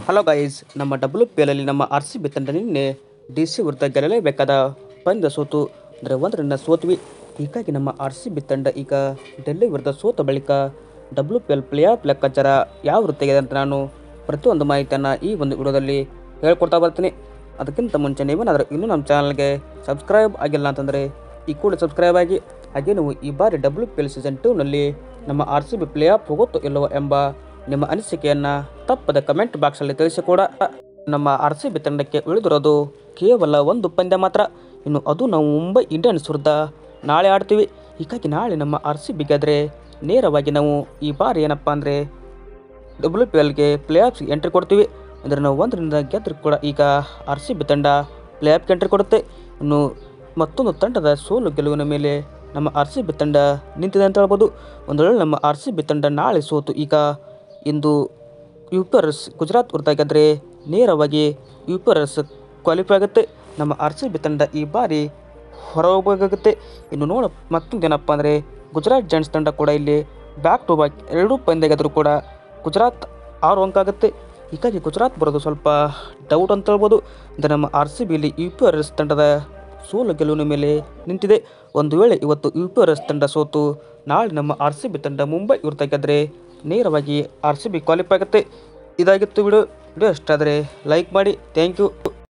Hello guys, ನಮ್ಮ WPL ಅಲ್ಲಿ ನಮ್ಮ RCB ತಂಡ ನಿನ್ನೆ DC ವಿರುದ್ಧ ಗೆಲ್ಲಲೇಬೇಕಾದ ಪಂದ್ಯ ಸೋತು ಅಂದರೆ 1 ಸೋತ್ವಿ. ಹೀಗಾಗಿ ನಮ್ಮ RCB ತಂಡ ಈಗ ಡೆಲ್ಲಿ ವಿರುದ್ಧ ಸೋತ ಬಳಿಕ WPL ಪ್ಲೇ ಆಫ್ ಲೆಕ್ಕಾಚಾರ ಯಾವ ರೀತಿಯಾಗಿದೆ ಅಂತ ನಾನು ಪ್ರತಿಯೊಂದು ಮಾಹಿತಿಯನ್ನು ಈ ಒಂದು ವಿಡಿಯೋದಲ್ಲಿ ಹೇಳ್ಕೊಡ್ತಾ ಬರ್ತೀನಿ. ಅದಕ್ಕಿಂತ ಮುಂಚೆ ನೀವೇನಾದರೂ ಇನ್ನೂ ನಮ್ಮ ಚಾನಲ್ಗೆ ಸಬ್ಸ್ಕ್ರೈಬ್ ಆಗಿಲ್ಲ ಅಂತಂದರೆ ಈ ಕೂಡ ಸಬ್ಸ್ಕ್ರೈಬ್ ಆಗಿ. ಹಾಗೆ ನೀವು ಈ ಬಾರಿ WPL ಸೀಸನ್ 2ನಲ್ಲಿ ನಮ್ಮ RCB ಪ್ಲೇ ಆಫ್ ಹೋಗುತ್ತೋ ಇಲ್ಲವೋ ಎಂಬ ನಿಮ್ಮ ಅನಿಸಿಕೆಯನ್ನು ತಪ್ಪದ ಕಮೆಂಟ್ ಬಾಕ್ಸಲ್ಲಿ ತಿಳಿಸಿಕೊಡ. ನಮ್ಮ RCB ತಂಡಕ್ಕೆ ಉಳಿದಿರೋದು ಕೇವಲ ಒಂದು ಪಂದ್ಯ ಮಾತ್ರ. ಇನ್ನು ಅದು ನಾವು ಮುಂಬೈ ಇಂಡಿಯನ್ಸ್ ವಿರುದ್ಧ ನಾಳೆ ಆಡ್ತೀವಿ. ಹೀಗಾಗಿ ನಾಳೆ ನಮ್ಮ RCB ಗೆದ್ದರೆ ನೇರವಾಗಿ ನಾವು ಈ ಬಾರಿ ಏನಪ್ಪ ಅಂದರೆ WPLಗೆ ಪ್ಲೇ ಆಫ್ಸ್ಗೆ ಎಂಟ್ರಿ ಕೊಡ್ತೀವಿ. ಅಂದರೆ ನಾವು 1 ಗೆದ್ದರೂ ಕೂಡ ಈಗ RCB ತಂಡ ಪ್ಲೇ ಆಫ್ಗೆ ಎಂಟ್ರಿ ಕೊಡುತ್ತೆ. ಇನ್ನು ಮತ್ತೊಂದು ತಂಡದ ಸೋಲು ಗೆಲುವಿನ ಮೇಲೆ ನಮ್ಮ RCB ತಂಡ ನಿಂತಿದೆ ಅಂತ ಹೇಳ್ಬೋದು. ಒಂದು ವೇಳೆ ನಮ್ಮ RCB ತಂಡ ನಾಳೆ ಸೋತು ಈಗ ಇಂದು UPRS ಗುಜರಾತ್ ವಿರುದ್ಧ ಗೆದ್ದರೆ ನೇರವಾಗಿ UPRS ಕ್ವಾಲಿಫೈ ಆಗುತ್ತೆ. ನಮ್ಮ RCB ತಂಡ ಈ ಬಾರಿ ಹೊರ ಹೋಗಬೇಕಾಗುತ್ತೆ. ಇನ್ನು ಮತ್ತೊಂದು ಏನಪ್ಪ ಅಂದರೆ ಗುಜರಾತ್ ಜೈಂಟ್ಸ್ ತಂಡ ಕೂಡ ಇಲ್ಲಿ ಬ್ಯಾಕ್ ಟು ಬ್ಯಾಕ್ 2 ಪಂದ್ಯ ಗೆದ್ದರೂ ಕೂಡ ಗುಜರಾತ್ 6 ಅಂಕ ಆಗುತ್ತೆ. ಹೀಗಾಗಿ ಗುಜರಾತ್ ಬರೋದು ಸ್ವಲ್ಪ ಡೌಟ್ ಅಂತ ಹೇಳ್ಬೋದು. ಅಂದರೆ ನಮ್ಮ RCB ಇಲ್ಲಿ UPRS ತಂಡದ ಸೋಲು ಗೆಲುವಿನ ಮೇಲೆ ನಿಂತಿದೆ. ಒಂದು ವೇಳೆ ಇವತ್ತು UPRS ತಂಡ ಸೋತು ನಾಳೆ ನಮ್ಮ RCB ತಂಡ ಮುಂಬೈ ವಿರುದ್ಧ ಗೆದ್ದರೆ ನೇರವಾಗಿ RCB ಕ್ವಾಲಿಫೈ ಆಗುತ್ತೆ. ಇದಾಗಿತ್ತು ವಿಡಿಯೋ ಇಷ್ಟ ಆದರೆ ಲೈಕ್ ಮಾಡಿ. Thank you.